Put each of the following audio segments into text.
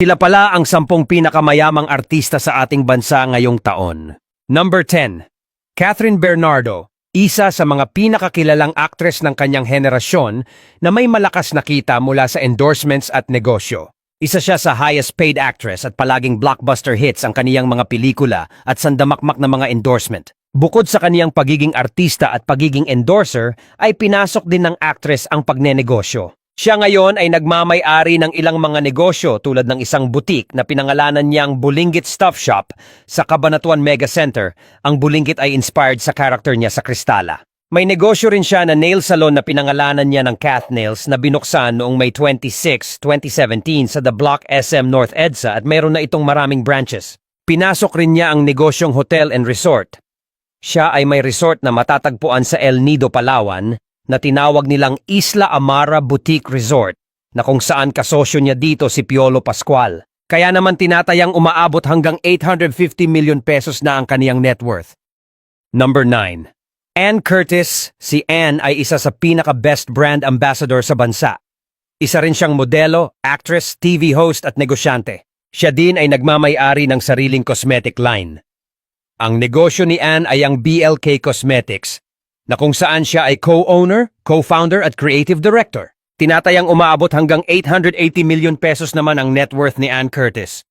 Sila pala ang 10 pinakamayamang artista sa ating bansa ngayong taon. Number 10. Catherine Bernardo, isa sa mga pinakakilalang aktres ng kanyang henerasyon na may malakas na kita mula sa endorsements at negosyo. Isa siya sa highest paid actress at palaging blockbuster hits ang kaniyang mga pelikula at sandamakmak na mga endorsement. Bukod sa kaniyang pagiging artista at pagiging endorser, ay pinasok din ng actress ang pagnenegosyo. Siya ngayon ay nagmamay-ari ng ilang mga negosyo tulad ng isang butik na pinangalanan niyang Bulinggit Stuff Shop sa Cabanatuan Mega Center. Ang Bulinggit ay inspired sa character niya sa Kristala. May negosyo rin siya na nail salon na pinangalanan niya ng Cath Nails na binuksan noong May 26, 2017 sa The Block SM North EDSA at mayroon na itong maraming branches. Pinasok rin niya ang negosyong hotel and resort. Siya ay may resort na matatagpuan sa El Nido, Palawan, na tinawag nilang Isla Amara Boutique Resort, na kung saan kasosyo niya dito si Piolo Pascual. Kaya naman tinatayang umaabot hanggang 850 million pesos na ang kaniyang net worth. Number 9. Ann Curtis. Si Ann ay isa sa pinaka-best brand ambassador sa bansa. Isa rin siyang modelo, actress, TV host at negosyante. Siya din ay nagmamay-ari ng sariling cosmetic line. Ang negosyo ni Ann ay ang BLK Cosmetics, na kung saan siya ay co-owner, co-founder at creative director. Tinatayang umaabot hanggang 880 million pesos naman ang net worth ni Ann Curtis.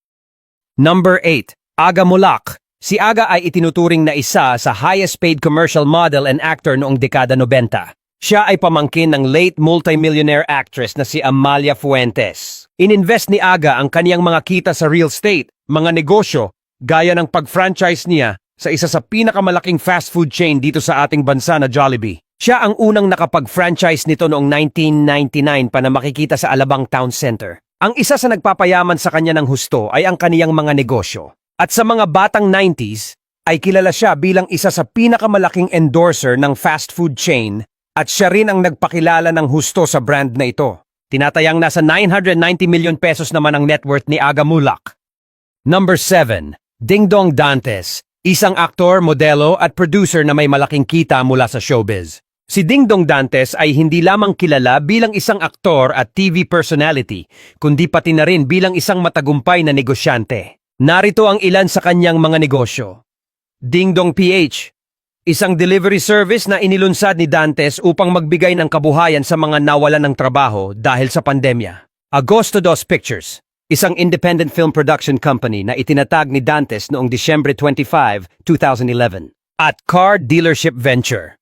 Number 8. Aga Mulak. Si Aga ay itinuturing na isa sa highest paid commercial model and actor noong dekada 90. Siya ay pamangkin ng late multimillionaire actress na si Amalia Fuentes. Ininvest ni Aga ang kaniyang mga kita sa real estate, mga negosyo, gaya ng pag-franchise niya sa isa sa pinakamalaking fast food chain dito sa ating bansa na Jollibee. Siya ang unang nakapag-franchise nito noong 1999 pa na makikita sa Alabang Town Center. Ang isa sa nagpapayaman sa kanya ng husto ay ang kaniyang mga negosyo. At sa mga batang 90s, ay kilala siya bilang isa sa pinakamalaking endorser ng fast food chain at siya rin ang nagpakilala ng husto sa brand na ito. Tinatayang nasa 990 million pesos naman ang net worth ni Aga Mulak. Number 7. Dingdong Dantes. Isang aktor, modelo at producer na may malaking kita mula sa showbiz. Si Dingdong Dantes ay hindi lamang kilala bilang isang aktor at TV personality, kundi pati na rin bilang isang matagumpay na negosyante. Narito ang ilan sa kanyang mga negosyo. Dingdong PH, isang delivery service na inilunsad ni Dantes upang magbigay ng kabuhayan sa mga nawalan ng trabaho dahil sa pandemya. Agosto Dos Pictures, isang independent film production company na itinatag ni Dantes noong Disyembre 25, 2011. At Car Dealership Venture.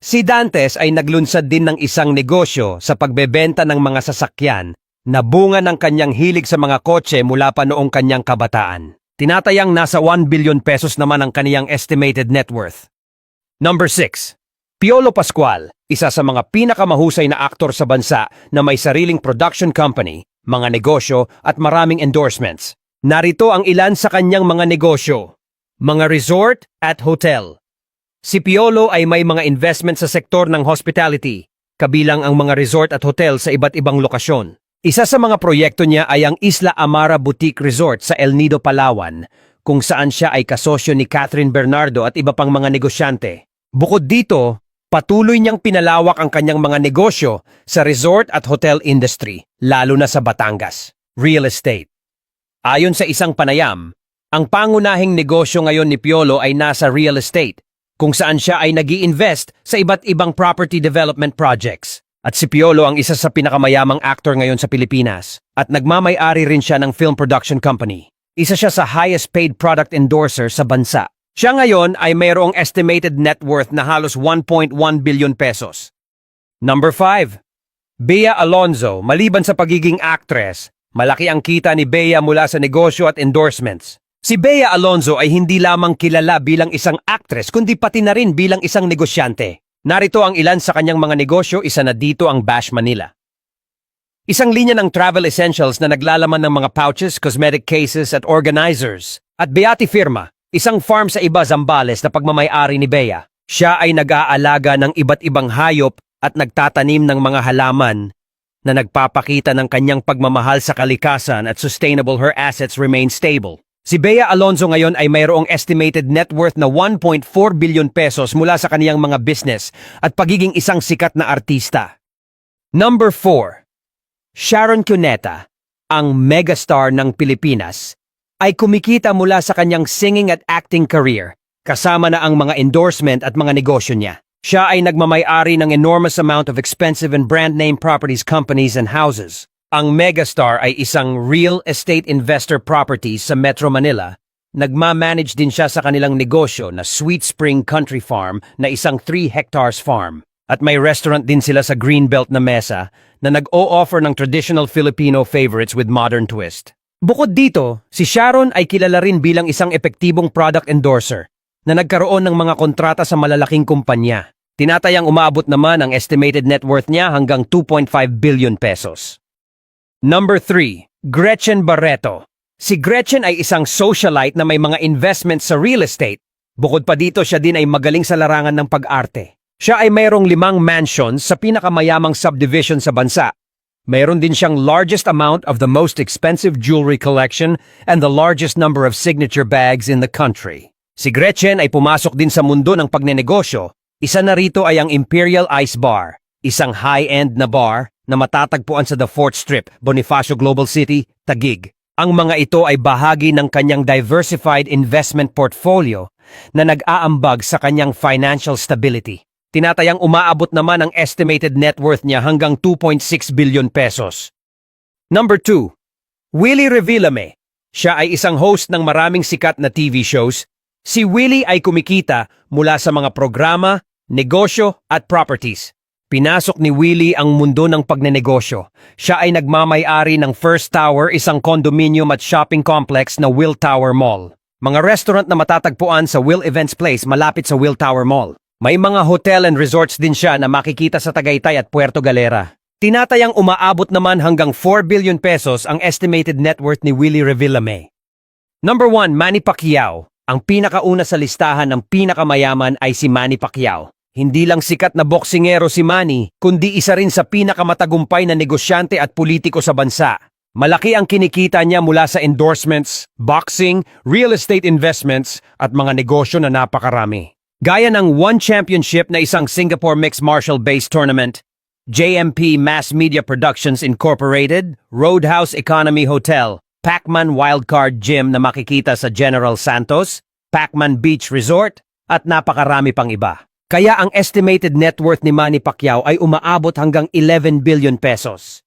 Si Dantes ay naglunsad din ng isang negosyo sa pagbebenta ng mga sasakyan na bunga ng kanyang hilig sa mga kotse mula pa noong kanyang kabataan. Tinatayang nasa 1 billion pesos naman ang kaniyang estimated net worth. Number 6. Piolo Pascual, isa sa mga pinakamahusay na aktor sa bansa na may sariling production company, mga negosyo at maraming endorsements. Narito ang ilan sa kanyang mga negosyo. Mga resort at hotel. Si Piolo ay may mga investment sa sektor ng hospitality, kabilang ang mga resort at hotel sa iba't ibang lokasyon. Isa sa mga proyekto niya ay ang Isla Amara Boutique Resort sa El Nido, Palawan, kung saan siya ay kasosyo ni Catherine Bernardo at iba pang mga negosyante. Bukod dito, patuloy niyang pinalawak ang kanyang mga negosyo sa resort at hotel industry, lalo na sa Batangas. Real estate. Ayon sa isang panayam, ang pangunahing negosyo ngayon ni Piolo ay nasa real estate, kung saan siya ay nag-i-invest sa iba't ibang property development projects. At si Piolo ang isa sa pinakamayamang actor ngayon sa Pilipinas at nagmamay-ari rin siya ng film production company. Isa siya sa highest paid product endorser sa bansa. Siya ngayon ay mayroong estimated net worth na halos 1.1 billion pesos. Number 5. Bea Alonzo. Maliban sa pagiging actress, malaki ang kita ni Bea mula sa negosyo at endorsements. Si Bea Alonzo ay hindi lamang kilala bilang isang actress kundi pati na rin bilang isang negosyante. Narito ang ilan sa kanyang mga negosyo, isa na dito ang Bash Manila. Isang linya ng travel essentials na naglalaman ng mga pouches, cosmetic cases at organizers. At Beati Firma, isang farm sa iba Zambales na pagmamay-ari ni Bea. Siya ay nag-aalaga ng iba't ibang hayop at nagtatanim ng mga halaman na nagpapakita ng kanyang pagmamahal sa kalikasan at sustainable her assets remain stable. Si Bea Alonzo ngayon ay mayroong estimated net worth na 1.4 billion pesos mula sa kaniyang mga business at pagiging isang sikat na artista. Number 4. Sharon Cuneta. ang megastar ng Pilipinas, ay kumikita mula sa kanyang singing at acting career, kasama na ang mga endorsement at mga negosyo niya. Siya ay nagmamay-ari ng enormous amount of expensive and brand name properties, companies and houses. Ang megastar ay isang real estate investor properties sa Metro Manila. Nagma-manage din siya sa kanilang negosyo na Sweet Spring Country Farm na isang 3 hectares farm. At may restaurant din sila sa Greenbelt na mesa na nag-o-offer ng traditional Filipino favorites with modern twist. Bukod dito, si Sharon ay kilala rin bilang isang epektibong product endorser na nagkaroon ng mga kontrata sa malalaking kumpanya. Tinatayang umaabot naman ang estimated net worth niya hanggang 2.5 billion pesos. Number 3, Gretchen Barreto. Si Gretchen ay isang socialite na may mga investments sa real estate. Bukod pa dito, siya din ay magaling sa larangan ng pag-arte. Siya ay mayroong 5 mansions sa pinakamayamang subdivision sa bansa. Mayroon din siyang largest amount of the most expensive jewelry collection and the largest number of signature bags in the country. Si Gretchen ay pumasok din sa mundo ng pagnenegosyo. Isa na rito ay ang Imperial Ice Bar, isang high-end na bar na matatagpuan sa The Fourth Strip, Bonifacio Global City, Taguig. Ang mga ito ay bahagi ng kanyang diversified investment portfolio na nag-aambag sa kanyang financial stability. Tinatayang umaabot naman ang estimated net worth niya hanggang 2.6 billion pesos. Number 2, Willie Revillame. Siya ay isang host ng maraming sikat na TV shows. Si Willie ay kumikita mula sa mga programa, negosyo at properties. Pinasok ni Willie ang mundo ng pagnenegosyo. Siya ay nagmamay-ari ng First Tower, isang condominium at shopping complex na Will Tower Mall. Mga restaurant na matatagpuan sa Will Events Place malapit sa Will Tower Mall. May mga hotel and resorts din siya na makikita sa Tagaytay at Puerto Galera. Tinatayang umaabot naman hanggang 4 billion pesos ang estimated net worth ni Willie Revillame. Number 1, Manny Pacquiao. Ang pinakauna sa listahan ng pinakamayaman ay si Manny Pacquiao. Hindi lang sikat na boksingero si Manny, kundi isa rin sa pinakamatagumpay na negosyante at politiko sa bansa. Malaki ang kinikita niya mula sa endorsements, boxing, real estate investments at mga negosyo na napakarami. Gaya ng One Championship na isang Singapore Mixed Martial Based Tournament, JMP Mass Media Productions Incorporated, Roadhouse Economy Hotel, Pacman Wildcard Gym na makikita sa General Santos, Pacman Beach Resort, at napakarami pang iba. Kaya ang estimated net worth ni Manny Pacquiao ay umaabot hanggang 11 billion pesos.